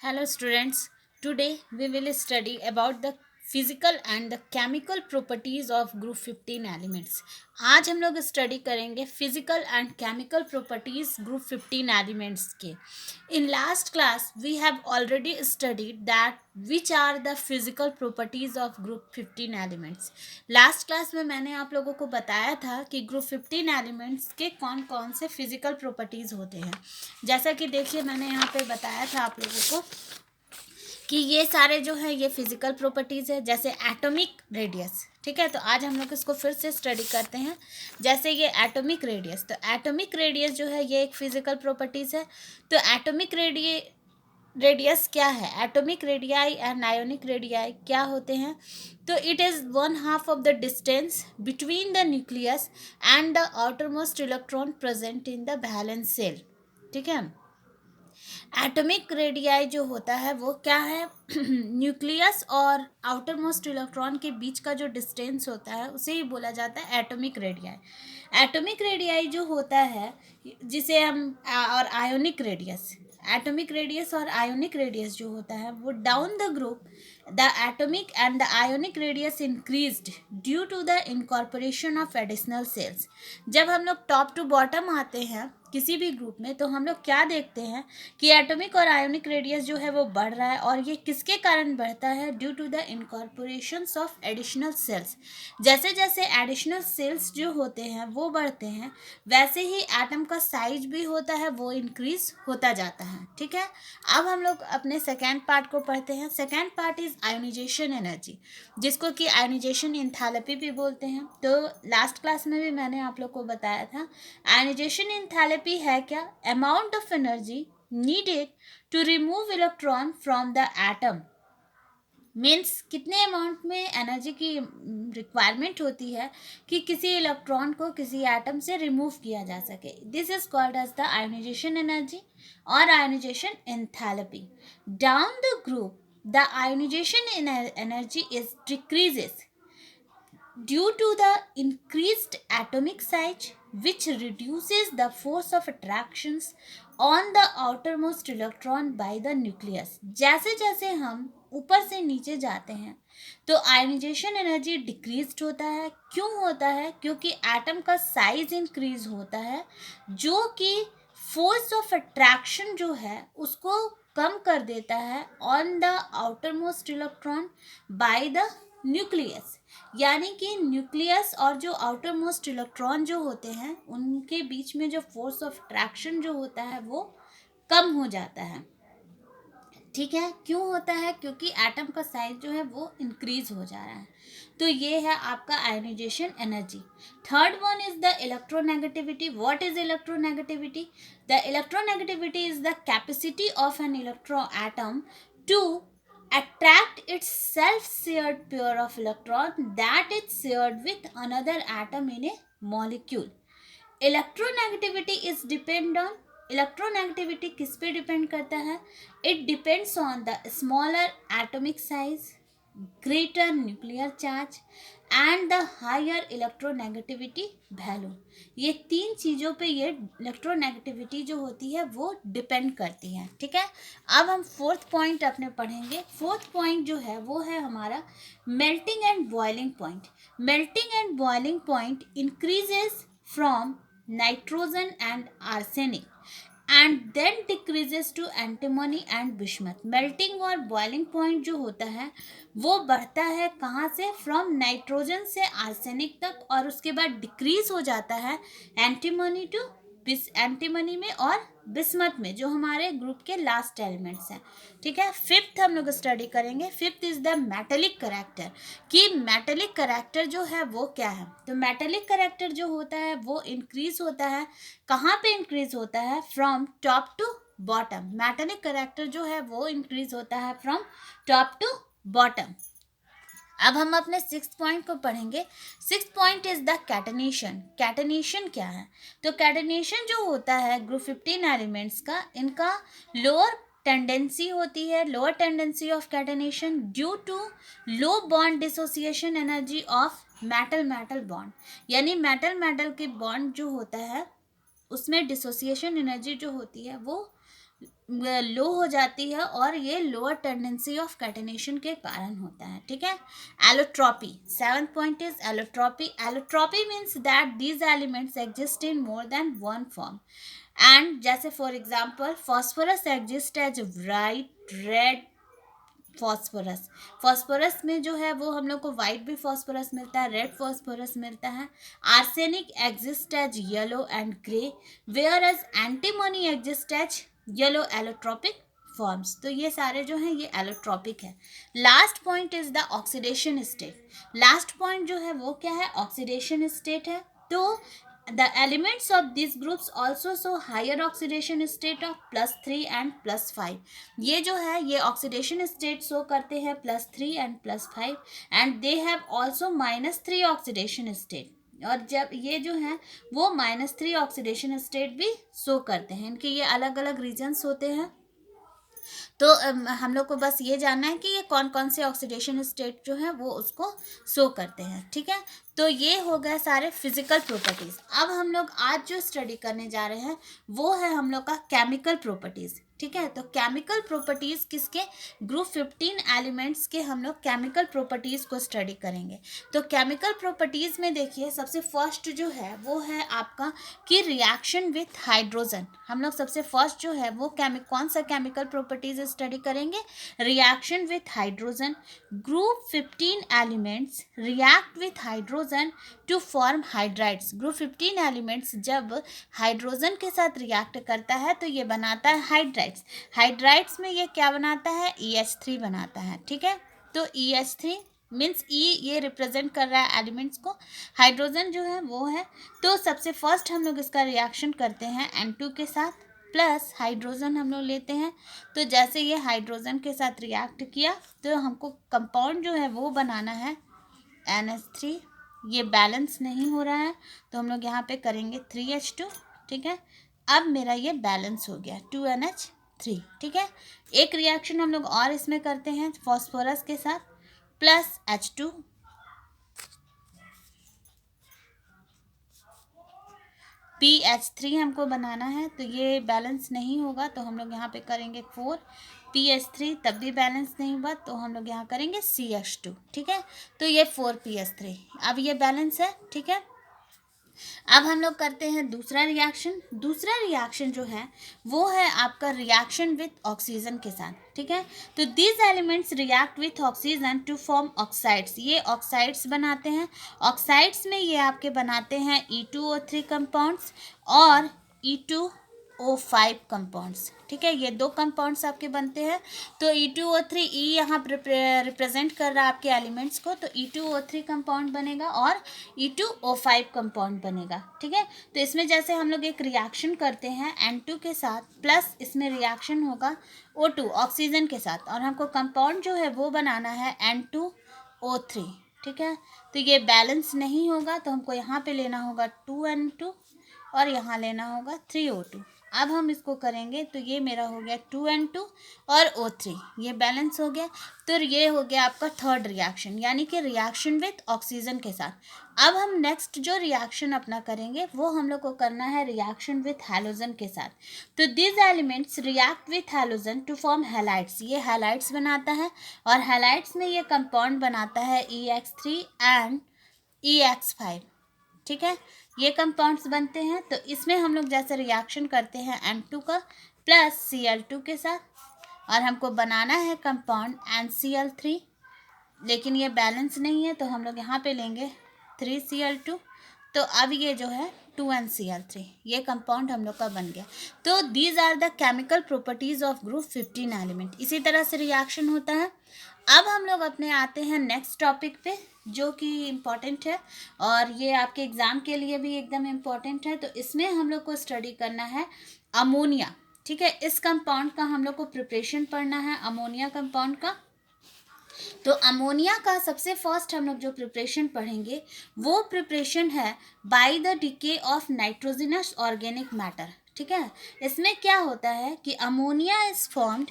Hello students, today we will study about the physical and the chemical properties of group 15 elements. आज हम लोग study करेंगे physical and chemical properties group 15 elements के. In last class we have already studied that which are the physical properties of group 15 elements. Last class में मैंने आप लोगों को बताया था कि ग्रुप 15 एलिमेंट्स के कौन कौन से फिजिकल प्रॉपर्टीज होते हैं. जैसा कि देखिए मैंने यहाँ पे बताया था आप लोगों को कि ये सारे जो है ये फिजिकल प्रॉपर्टीज़ है. जैसे एटॉमिक रेडियस, ठीक है, तो आज हम लोग इसको फिर से स्टडी करते हैं. जैसे ये एटॉमिक रेडियस, तो एटॉमिक रेडियस जो है ये एक फिजिकल प्रॉपर्टीज़ है. तो एटॉमिक रेडियस क्या है? Atomic radii and ionic radii क्या होते हैं? तो it is 1/2 of the distance between the nucleus and the outer most electron present in the valence shell. ठीक है, एटॉमिक रेडियाई जो होता है वो क्या है? न्यूक्लियस और आउटर मोस्ट इलेक्ट्रॉन के बीच का जो डिस्टेंस होता है उसे ही बोला जाता है एटॉमिक रेडियाई. एटॉमिक रेडियाई जो होता है जिसे हम और आयोनिक रेडियस, एटॉमिक रेडियस और आयोनिक रेडियस जो होता है वो down the group the atomic and the ionic radius increased due to the incorporation of additional shells. जब हम लोग टॉप टू बॉटम आते हैं किसी भी ग्रुप में तो हम लोग क्या देखते हैं कि एटॉमिक और आयोनिक रेडियस जो है वो बढ़ रहा है. और ये किसके कारण बढ़ता है? Due to the incorporations of additional sales. जैसे जैसे एडिशनल सेल्स जो होते हैं वो बढ़ते हैं वैसे ही एटम का साइज भी होता है वो इंक्रीज होता जाता है. ठीक है, अब हम लोग अपने सेकेंड पार्ट को पढ़ते हैं. Second part is ionisation energy, जिसको कि आयोनाइजेशन एंथैल्पी भी बोलते हैं. तो लास्ट क्लास में भी मैंने आप लोग को बताया था आयोनाइजेशन एंथैल्पी है क्या? Amount of energy needed to remove electron from the atom. Means कितने अमाउंट में एनर्जी की रिक्वायरमेंट होती है कि किसी इलेक्ट्रॉन को किसी एटम से रिमूव किया जा सके. This is called as the ionisation energy और ionisation enthalpy. Down the group the ionisation energy is decreases due to the increased atomic size, which reduces the force of attractions on the outermost electron by the nucleus. जैसे जैसे हम ऊपर से नीचे जाते हैं तो आयोनाइजेशन एनर्जी डिक्रीज होता है. क्यों होता है? क्योंकि एटम का साइज इंक्रीज होता है जो कि फोर्स ऑफ अट्रैक्शन जो है उसको कम कर देता है on the outer most electron by the nucleus. यानी कि न्यूक्लियस और जो आउटर मोस्ट इलेक्ट्रॉन जो होते हैं उनके बीच में जो फोर्स ऑफ अट्रैक्शन जो होता है वो कम हो जाता है. ठीक है, क्यों होता है? क्योंकि एटम का साइज जो है वो इंक्रीज हो जा रहा है. तो ये है आपका ionisation energy. Third one is the electronegativity. What is electronegativity? The electronegativity is the capacity of an electro atom to attract its self-shared pair of electron that is shared with another atom in a molecule. Electronegativity is depend on, electronegativity किस पे depend करता है? It depends on the smaller atomic size, greater nuclear charge and the higher electronegativity value. ये तीन चीज़ों पे ये electronegativity जो होती है वो डिपेंड करती है. ठीक है, अब हम फोर्थ पॉइंट अपने पढ़ेंगे. फोर्थ पॉइंट जो है वो है हमारा melting and boiling point. Melting and boiling point increases from nitrogen and arsenic and then decreases to antimony and bismuth. Melting और बॉइलिंग पॉइंट जो होता है वो बढ़ता है कहाँ से? फ्रॉम नाइट्रोजन से आर्सेनिक तक, और उसके बाद डिक्रीज हो जाता है एंटीमनी टू एंटीमनी में और बिस्मथ में, जो हमारे ग्रुप के लास्ट एलिमेंट्स हैं. ठीक है, फिफ्थ हम लोग स्टडी करेंगे. Fifth is the metallic character. कि मेटेलिक करेक्टर जो है वो क्या है? तो मेटेलिक करेक्टर जो होता है वो इंक्रीज होता है. कहाँ पे इंक्रीज होता है? From top to bottom. Metallic character जो है वो इंक्रीज होता है फ्रॉम टॉप टू बॉटम. अब हम अपने सिक्स पॉइंट को पढ़ेंगे. Six point is the catenation. Catenation क्या है? तो कैटेनेशन जो होता है ग्रुप 15 एलिमेंट्स का, इनका लोअर टेंडेंसी होती है, lower tendency of catenation due to low bond dissociation energy of metal metal bond. यानी मेटल मेटल के बॉन्ड जो होता है उसमें डिसोसिएशन एनर्जी जो होती है वो लो हो जाती है और ये लोअर टेंडेंसी ऑफ कैटेनेशन के कारण होता है, ठीक है। Allotropy, 7th point is allotropy. Allotropy means that these elements exist in more than one form. And जैसे for example phosphorus exist as white, red phosphorus. Phosphorus में जो है वो हम लोग को वाइट भी फॉस्फोरस मिलता है, रेड फॉस्फोरस मिलता है। Arsenic exist as yellow and grey, whereas antimony exist as yellow allotropic forms. तो ये सारे जो हैं ये एलोट्रॉपिक है। Last point is the oxidation state. Last point जो है वो क्या है, ऑक्सीडेशन स्टेट है। तो the elements of these groups also show higher oxidation state of +3 and +5। ये जो है ये ऑक्सीडेशन स्टेट शो करते हैं +3 and +5 and they have also -3 oxidation state. और जब ये जो है वो -3 ऑक्सीडेशन स्टेट भी शो करते हैं। इनके ये अलग अलग रीजन्स होते हैं। तो हम लोग को बस ये जानना है कि ये कौन कौन से ऑक्सीडेशन स्टेट जो है वो उसको शो करते हैं, ठीक है। तो ये हो गए सारे फिजिकल प्रॉपर्टीज। अब हम लोग आज जो स्टडी करने जा रहे हैं वो है हम लोग का केमिकल प्रॉपर्टीज, ठीक है। तो केमिकल प्रॉपर्टीज किसके, ग्रुप 15 एलिमेंट्स के हम लोग केमिकल प्रॉपर्टीज को स्टडी करेंगे। तो केमिकल प्रॉपर्टीज में देखिए सबसे फर्स्ट जो है वो है आपका कि रिएक्शन विथ हाइड्रोजन। हम लोग सबसे फर्स्ट जो है वो कौन सा केमिकल प्रॉपर्टीज स्टडी करेंगे, reaction with hydrogen. Group 15 elements react with hydrogen to form hydrides. Group 15 elements जब हाइड्रोजन के साथ रिएक्ट करता है तो ये बनाता है हाइड्राइड्स। हाइड्राइड्स में ये क्या बनाता है, EH3 बनाता है, ठीक है। तो EH3 मीन्स E ये रिप्रेजेंट कर रहा है एलिमेंट्स को, हाइड्रोजन जो है वो है। तो सबसे फर्स्ट हम लोग इसका रिएक्शन करते हैं N2 के साथ, प्लस हाइड्रोजन हम लोग लेते हैं। तो जैसे ये हाइड्रोजन के साथ रिएक्ट किया तो हमको कंपाउंड जो है वो बनाना है NH3। ये बैलेंस नहीं हो रहा है तो हम लोग यहाँ पे करेंगे 3H2, ठीक है। अब मेरा ये बैलेंस हो गया 2NH3, ठीक है। एक रिएक्शन हम लोग और इसमें करते हैं फॉस्फोरस के साथ, प्लस H2, PH3 हमको बनाना है। तो ये बैलेंस नहीं होगा तो हम लोग यहाँ पे करेंगे 4PH3, तब भी बैलेंस नहीं हुआ तो हम लोग यहाँ करेंगे CH2, ठीक है। तो ये 4PH3, अब ये बैलेंस है, ठीक है। अब हम लोग करते हैं दूसरा रिएक्शन। दूसरा रिएक्शन जो है वो है आपका रिएक्शन विथ ऑक्सीजन के साथ, ठीक है। तो these elements react with oxygen to form oxides. ये ऑक्साइड्स बनाते हैं। ऑक्साइड्स में ये आपके बनाते हैं E2O3 कंपाउंड्स और E2O5 कंपाउंड्स, ठीक है। ये दो कंपाउंड्स आपके बनते हैं। तो E2O3 E यहाँ रिप्रेजेंट कर रहा है आपके एलिमेंट्स को, तो E2O3 कंपाउंड बनेगा और E2O5 कंपाउंड बनेगा, ठीक है। तो इसमें जैसे हम लोग एक रिएक्शन करते हैं N2 के साथ, प्लस इसमें रिएक्शन होगा O2 ऑक्सीजन के साथ, और हमको कंपाउंड जो है वो बनाना है N2O3, ठीक है। तो ये बैलेंस नहीं होगा तो हमको यहाँ पे लेना होगा 2N2 और यहाँ लेना होगा 3O2। अब हम इसको करेंगे तो ये मेरा हो गया 2N2 और O3, ये बैलेंस हो गया। तो ये हो गया आपका थर्ड रिएक्शन, यानी कि रिएक्शन विथ ऑक्सीजन के साथ। अब हम नेक्स्ट जो रिएक्शन अपना करेंगे वो हम लोग को करना है रिएक्शन विथ हैलोजन के साथ। तो this elements react with halogen to form halides. ये हैलाइड्स बनाता है और हैलाइड्स में ये कंपाउंड बनाता है EX3 एंड EX5, ठीक है। ये कंपाउंड्स बनते हैं। तो इसमें हम लोग जैसे रिएक्शन करते हैं N2 का प्लस Cl2 के साथ, और हमको बनाना है कंपाउंड NCl3, लेकिन ये बैलेंस नहीं है तो हम लोग यहाँ पे लेंगे 3Cl2। तो अब ये जो है 2NCl3, ये कंपाउंड हम लोग का बन गया। तो these are the chemical properties of group 15 element. इसी तरह से रिएक्शन होता है। अब हम लोग अपने आते हैं नेक्स्ट टॉपिक पे जो कि इम्पॉर्टेंट है और ये आपके एग्ज़ाम के लिए भी एकदम इम्पॉर्टेंट है। तो इसमें हम लोग को स्टडी करना है अमोनिया, ठीक है। इस कंपाउंड का हम लोग को प्रिपरेशन पढ़ना है, अमोनिया कंपाउंड का। तो अमोनिया का सबसे फर्स्ट हम लोग जो प्रिपरेशन पढ़ेंगे वो प्रिपरेशन है by the decay of nitrogenous organic matter, ठीक है। इसमें क्या होता है कि अमोनिया इज फॉर्म्ड,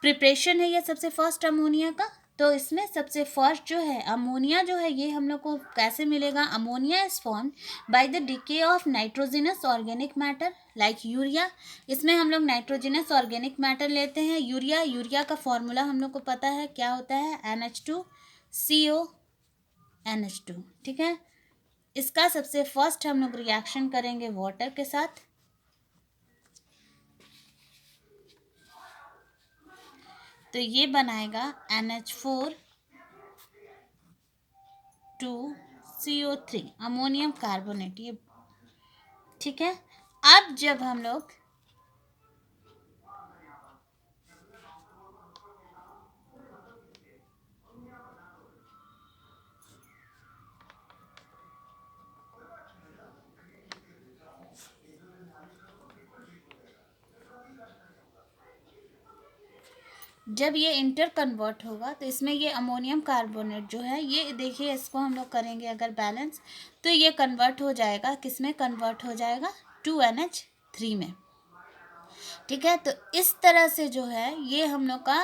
प्रिपरेशन है ये सबसे फर्स्ट अमोनिया का। तो इसमें सबसे फर्स्ट जो है अमोनिया जो है, ये हम लोग को कैसे मिलेगा? Ammonia is form by the decay of nitrogenous organic matter like urea. इसमें हम लोग नाइट्रोजनस ऑर्गेनिक मैटर लेते हैं। यूरिया का फॉर्मूला हम लोग को पता है क्या होता है? NH2CO NH2। ठीक है, इसका सबसे फर्स्ट हम लोग रिएक्शन करेंगे वाटर के साथ। तो ये बनाएगा NH4 2CO3 अमोनियम कार्बोनेट, ये ठीक है। अब जब हम लोग जब ये इंटर कन्वर्ट होगा तो इसमें ये अमोनियम कार्बोनेट जो है, ये देखिए इसको हम लोग करेंगे अगर बैलेंस, तो ये कन्वर्ट हो जाएगा, किस में कन्वर्ट हो जाएगा? 2NH3 में। ठीक है, तो इस तरह से जो है ये हम लोग का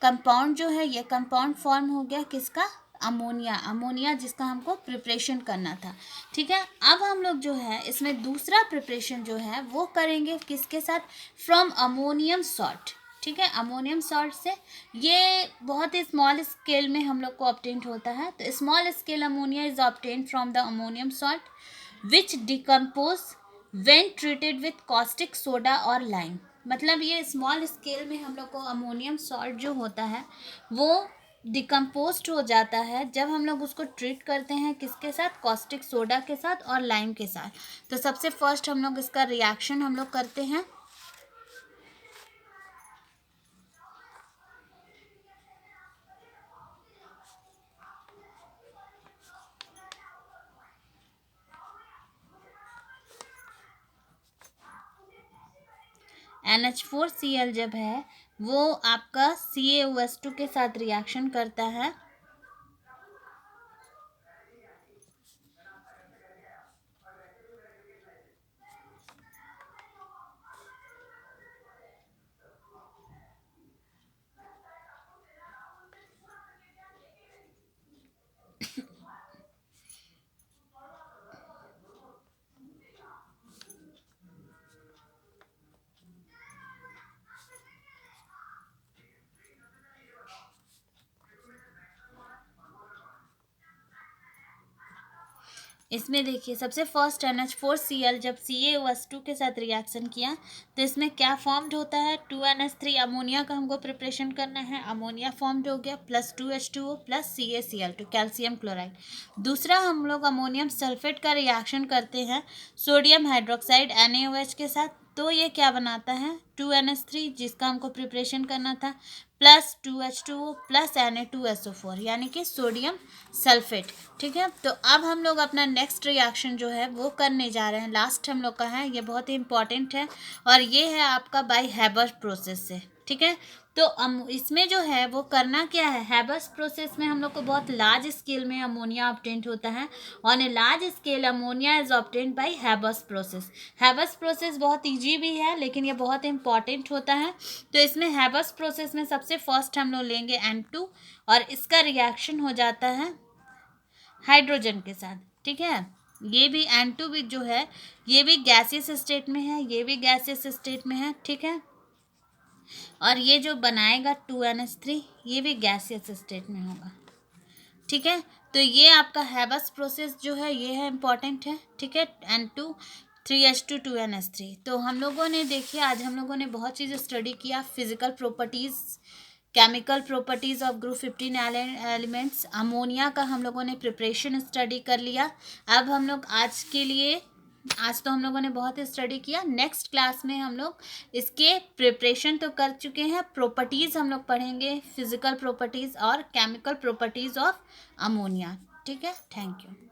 कंपाउंड जो है, ये कंपाउंड फॉर्म हो गया किसका? अमोनिया जिसका हमको प्रिपरेशन करना था। ठीक है, अब हम लोग जो है इसमें दूसरा प्रिपरेशन जो है वो करेंगे किसके साथ? From ammonium salt. ठीक है, अमोनियम सॉल्ट से ये बहुत ही स्मॉल स्केल में हम लोग को ऑब्टेन होता है। तो small scale ammonia is obtain from the ammonium salt which decompose when treated with caustic soda और लाइम। मतलब ये स्मॉल स्केल में हम लोग को अमोनियम सॉल्ट जो होता है वो डिकम्पोज्ड हो जाता है जब हम लोग उसको ट्रीट करते हैं किसके साथ? कॉस्टिक सोडा के साथ और लाइम के साथ। तो सबसे फर्स्ट हम लोग इसका रिएक्शन हम लोग करते हैं। NH4Cl जब है वो आपका CaOH2 के साथ रिएक्शन करता है। इसमें देखिए सबसे फर्स्ट NH4Cl जब CaOH2 के साथ रिएक्शन किया तो इसमें क्या फॉर्म्ड होता है? 2NH3 अमोनिया का हमको प्रिपरेशन करना है। अमोनिया फॉर्म्ड हो गया plus 2H2O plus CaCl2 calcium chloride. दूसरा हम लोग अमोनियम सल्फेट का रिएक्शन करते हैं सोडियम हाइड्रोक्साइड NaOH के साथ। तो ये क्या बनाता है? 2NH3 जिसका हमको प्रिपरेशन करना था प्लस 2H2O प्लस Na2SO4 यानी कि सोडियम सल्फेट। ठीक है, तो अब हम लोग अपना नेक्स्ट रिएक्शन जो है वो करने जा रहे हैं। लास्ट हम लोग का है, ये बहुत ही इंपॉर्टेंट है और ये है आपका बाय हैबर प्रोसेस से। ठीक है, तो इसमें जो है वो करना क्या है? हैबर्स प्रोसेस में हम लोग को बहुत लार्ज स्केल में अमोनिया ऑब्टेंड होता है। On a large scale ammonia is obtained bye Haber's process. Haber's process बहुत इजी भी है लेकिन ये बहुत इंपॉर्टेंट होता है। तो इसमें हैबर्स प्रोसेस में सबसे फर्स्ट हम लोग लेंगे N2 और इसका रिएक्शन हो जाता है हाइड्रोजन के साथ। ठीक है, ये भी N2 भी जो है ये भी गैसियस स्टेट में है, ये भी गैसियस स्टेट में है। ठीक है, और ये जो बनाएगा 2NH3 ये भी गैसियस स्टेट में होगा। ठीक है, तो ये आपका हैबस प्रोसेस जो है ये है इम्पॉर्टेंट है। ठीक है, N2 3H2 2NH3। तो हम लोगों ने देखिए आज हम लोगों ने बहुत चीज़ें स्टडी किया, physical properties, chemical properties of group 15 elements, ammonia का हम लोगों ने प्रिपरेशन स्टडी कर लिया। अब हम लोग आज तो हम लोगों ने बहुत स्टडी किया। नेक्स्ट क्लास में हम लोग इसके प्रिपरेशन तो कर चुके हैं, प्रॉपर्टीज़ हम लोग पढ़ेंगे, फिजिकल प्रॉपर्टीज़ और केमिकल प्रॉपर्टीज़ ऑफ अमोनिया। ठीक है, थैंक यू।